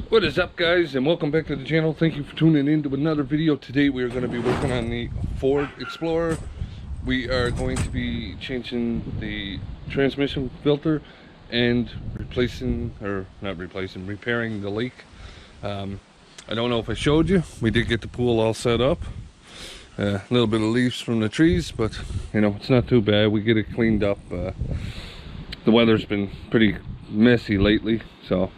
What is up, guys, and welcome back to the channel. Thank you for tuning in to another video. Today we are going to be working on the Ford Explorer. We are going to be changing the transmission filter and repairing the leak. I don't know if I showed you, we did get the pool all set up. A little bit of leaves from the trees, but you know, it's not too bad. We get it cleaned up. The weather's been pretty messy lately, so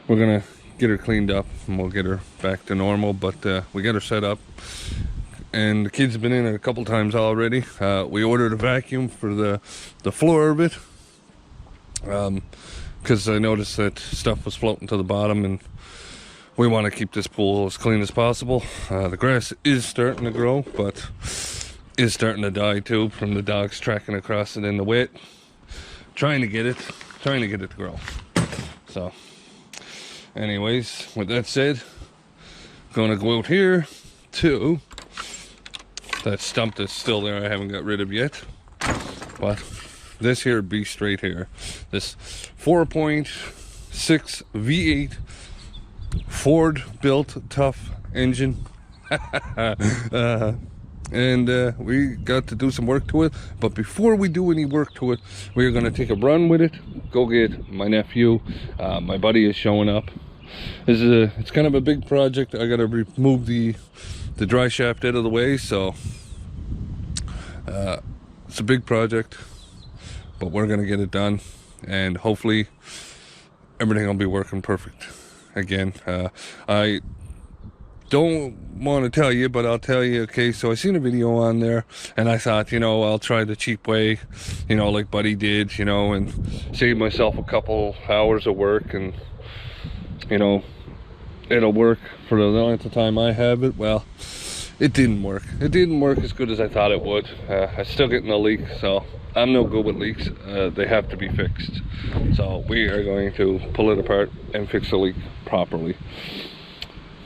we're gonna get her cleaned up and we'll get her back to normal. But we got her set up, and the kids have been in it a couple times already. We ordered a vacuum for the floor of it, because I noticed that stuff was floating to the bottom, and we want to keep this pool as clean as possible. The grass is starting to grow, but is starting to die too from the dogs tracking across it in the wet, trying to get it to grow. So anyways, with that said, gonna go out here to that stump that's still there. I haven't got rid of yet, but this here beast right here, this 4.6 V8 Ford built tough engine. And we got to do some work to it, but before we do any work to it, we're going to take a run with it, go get my nephew. My buddy is showing up. It's kind of a big project. I got to remove the dry shaft out of the way, so it's a big project, but we're going to get it done, and hopefully everything will be working perfect again. I don't want to tell you, but I'll tell you. Okay, so I seen a video on there, and I thought, you know, I'll try the cheap way, you know, like Buddy did, you know, and save myself a couple hours of work, and you know, it'll work for the length of time I have it. Well, it didn't work. It didn't work as good as I thought it would. I'm still getting a leak, so I'm no good with leaks. They have to be fixed, so we are going to pull it apart and fix the leak properly.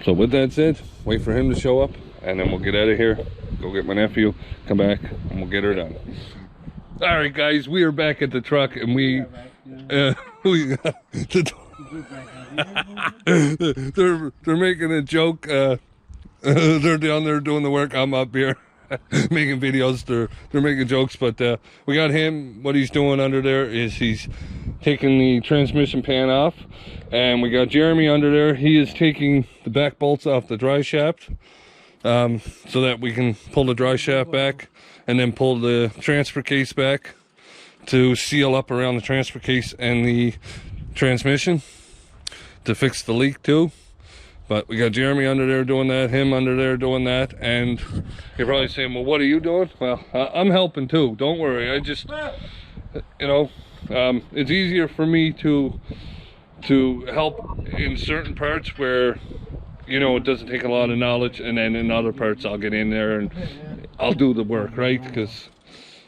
So with that said, wait for him to show up, and then we'll get out of here, go get my nephew, come back, and we'll get her done. All right, guys, we are back at the truck, and we got they're making a joke. They're down there doing the work. I'm up here making videos. They're making jokes, but we got him. What he's doing under there is he's taking the transmission pan off, and we got Jeremy under there. He is taking the back bolts off the dry shaft, so that we can pull the dry shaft back and then pull the transfer case back to seal up around the transfer case and the transmission to fix the leak too. But we got Jeremy under there doing that, him under there doing that, and you're probably saying, well, what are you doing? Well, I'm helping too, don't worry. I just, you know, it's easier for me to help in certain parts where, you know, it doesn't take a lot of knowledge, and then in other parts I'll get in there and I'll do the work, right? Because,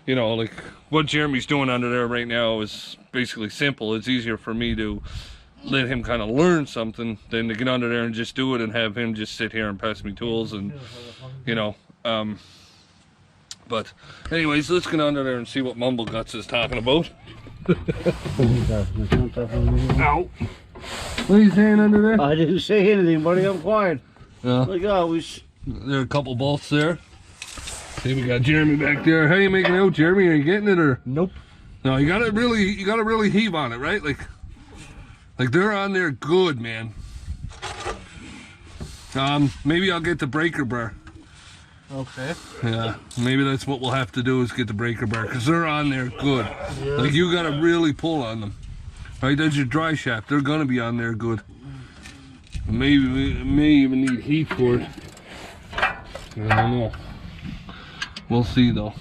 you know, like what Jeremy's doing under there right now is basically simple. It's easier for me to let him kind of learn something than to get under there and just do it and have him just sit here and pass me tools, and you know, but anyways, let's get under there and see what Mumble Guts is talking about. Ow. What are you saying under there? I didn't say anything, buddy. I'm quiet. Yeah. Like always. There are a couple bolts there. See, we got Jeremy back there. How are you making it out, Jeremy? Are you getting it, or? Nope. No, you gotta really heave on it, right? Like they're on there good, man. Maybe I'll get the breaker bar. Okay. Yeah, maybe that's what we'll have to do, is get the breaker bar, because they're on there good. Yeah. Like you gotta really pull on them. Right, that's your dry shaft. They're gonna be on there good. Maybe we may even need heat for it. I don't know. We'll see though.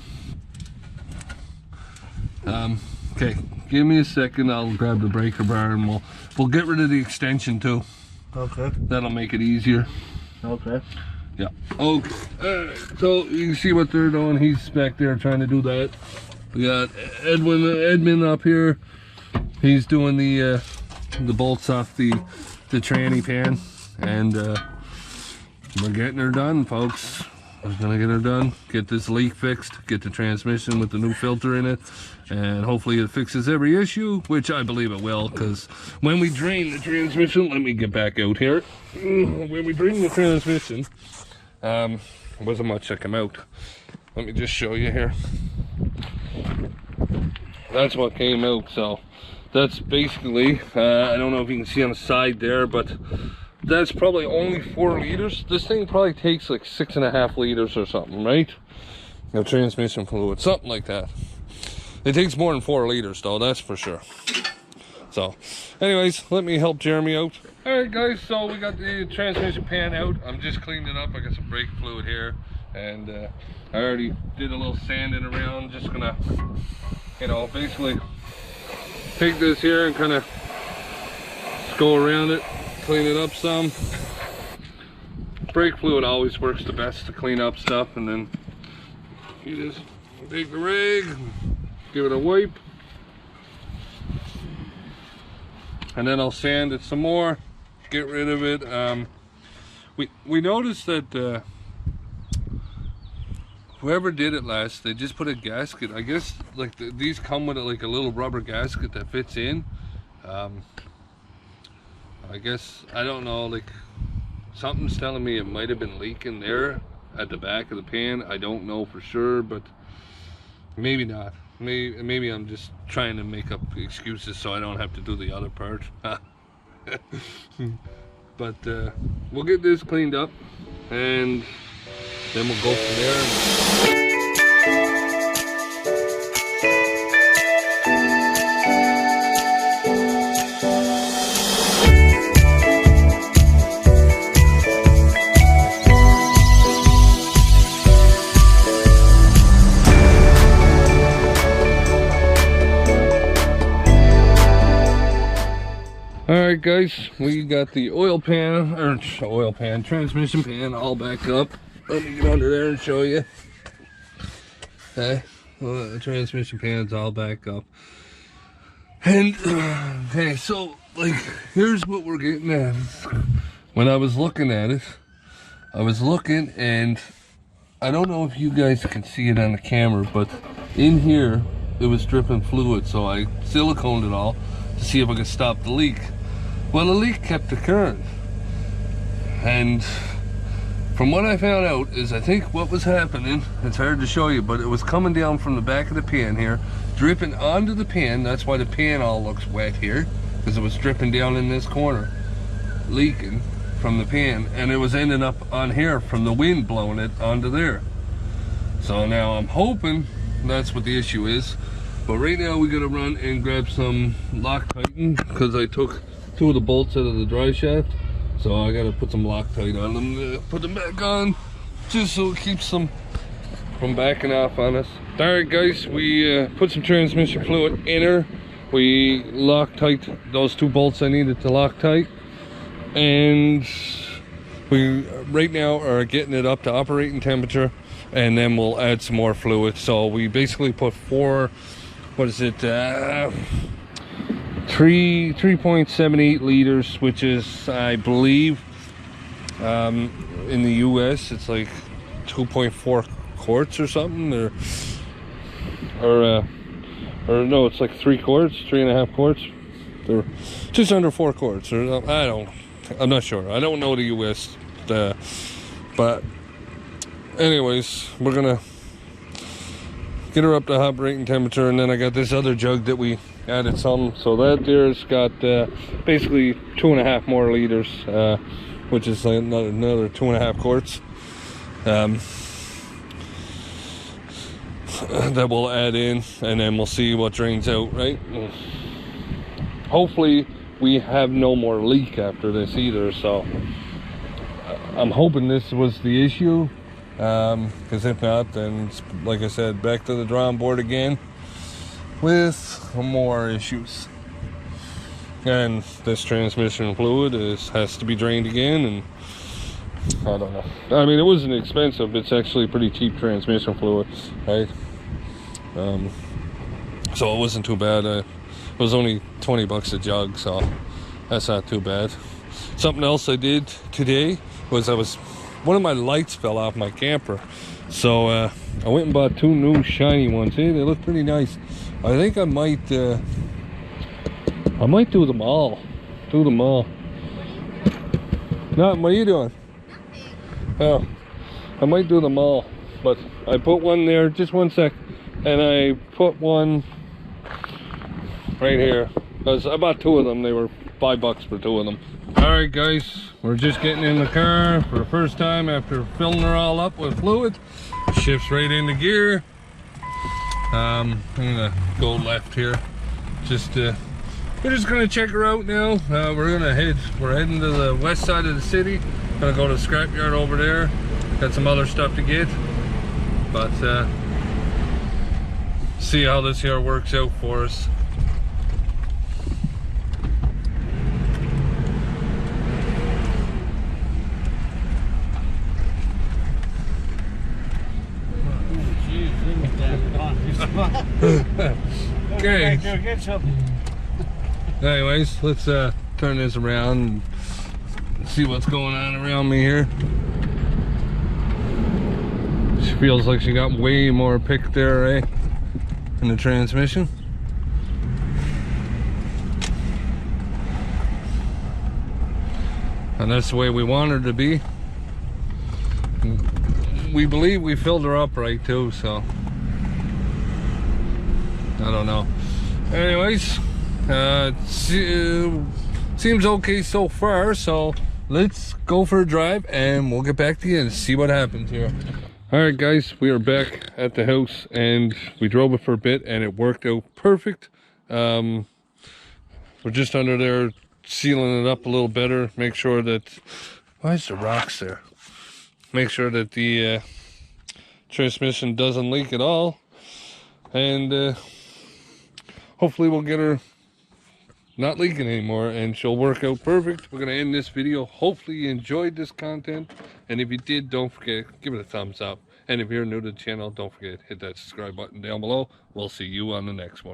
Okay, give me a second. I'll grab the breaker bar, and we'll get rid of the extension too. Okay. That'll make it easier. Okay. Yeah. Okay. So you can see what they're doing. He's back there trying to do that. We got Edmund up here. He's doing the bolts off the tranny pan, and we're getting her done, folks. I'm gonna get her done, get this leak fixed, get the transmission with the new filter in it, and hopefully it fixes every issue, which I believe it will, because when we drain the transmission, let me get back out here. When we drain the transmission, wasn't much that came out. Let me just show you here. That's what came out, so that's basically, I don't know if you can see on the side there, but that's probably only 4 liters. This thing probably takes like 6.5 liters or something, right? Of transmission fluid, something like that. It takes more than 4 liters though, that's for sure. So, anyways, let me help Jeremy out. Alright guys, so we got the transmission pan out. I'm just cleaning it up. I got some brake fluid here. And I already did a little sanding around. Just gonna, you know, basically take this here and kind of go around it, clean it up some. Brake fluid always works the best to clean up stuff, and then you just take the rig, give it a wipe, and then I'll sand it some more, get rid of it. We noticed that whoever did it last, they just put a gasket. I guess like these come with like a little rubber gasket that fits in. I guess, I don't know, like something's telling me it might have been leaking there at the back of the pan. I don't know for sure, but maybe not. Maybe I'm just trying to make up excuses so I don't have to do the other part. But we'll get this cleaned up and then we'll go from there. Alright guys, we got the transmission pan all back up. Let me get under there and show you. Okay, well, the transmission pan's all back up. And, okay, so, like, here's what we're getting at. When I was looking at it, I was looking, and I don't know if you guys can see it on the camera, but in here, it was dripping fluid, so I siliconed it all to see if I could stop the leak. Well, the leak kept occurring, and from what I found out is, I think what was happening, it's hard to show you, but it was coming down from the back of the pan here, dripping onto the pan. That's why the pan all looks wet here, because it was dripping down in this corner, leaking from the pan, and it was ending up on here from the wind blowing it onto there. So now I'm hoping that's what the issue is, but right now we gotta run and grab some Loctite, because I took 2 of the bolts out of the dry shaft, so I gotta put some Loctite on them, put them back on, just so it keeps them from backing off on us. Alright guys, we put some transmission fluid in her. We Loctite those 2 bolts I needed to Loctite, and we right now are getting it up to operating temperature, and then we'll add some more fluid. So we basically put 3.78 liters, which is, I believe, in the US it's like 2.4 quarts or something, or no, it's like 3.5 quarts. They're just under 4 quarts, or I'm not sure. I don't know the US, but anyways, we're gonna get her up to operating temperature, and then I got this other jug that we added some, so that there's got basically 2.5 more liters, which is like another 2.5 quarts that we'll add in, and then we'll see what drains out, right? Hopefully we have no more leak after this either, so I'm hoping this was the issue, because if not, then like I said, back to the drawing board again with more issues. And this transmission fluid has to be drained again, and I don't know. I mean, it wasn't expensive. It's actually pretty cheap transmission fluid, right? So it wasn't too bad. It was only 20 bucks a jug, so that's not too bad. Something else I did today was I was one of my lights fell off my camper. So I went and bought 2 new shiny ones. Hey, they look pretty nice. I think I might do them all. Do them all. Nothing. What are you doing? Oh, I might do them all. But I put one there, just one sec. And I put one right here. Because I bought 2 of them. They were $5 for 2 of them. Alright guys, we're just getting in the car for the first time after filling her all up with fluid. Shifts right into gear. I'm gonna go left here. We're just gonna check her out now. We're heading to the west side of the city. Gonna go to the scrapyard over there. Got some other stuff to get. But see how this here works out for us. Okay. Anyways, let's turn this around and see what's going on around me here. She feels like she got way more pick there, eh? In the transmission. And that's the way we want her to be. We believe we filled her up right too, so I don't know. Anyways, seems okay so far, so let's go for a drive and we'll get back to you and see what happens here. Alright guys, we are back at the house and we drove it for a bit and it worked out perfect. We're just under there sealing it up a little better, make sure that, why is the rocks there? Make sure that the transmission doesn't leak at all, and hopefully we'll get her not leaking anymore and she'll work out perfect. We're gonna end this video. Hopefully you enjoyed this content, and if you did, don't forget, give it a thumbs up, and if you're new to the channel, don't forget, hit that subscribe button down below. We'll see you on the next one.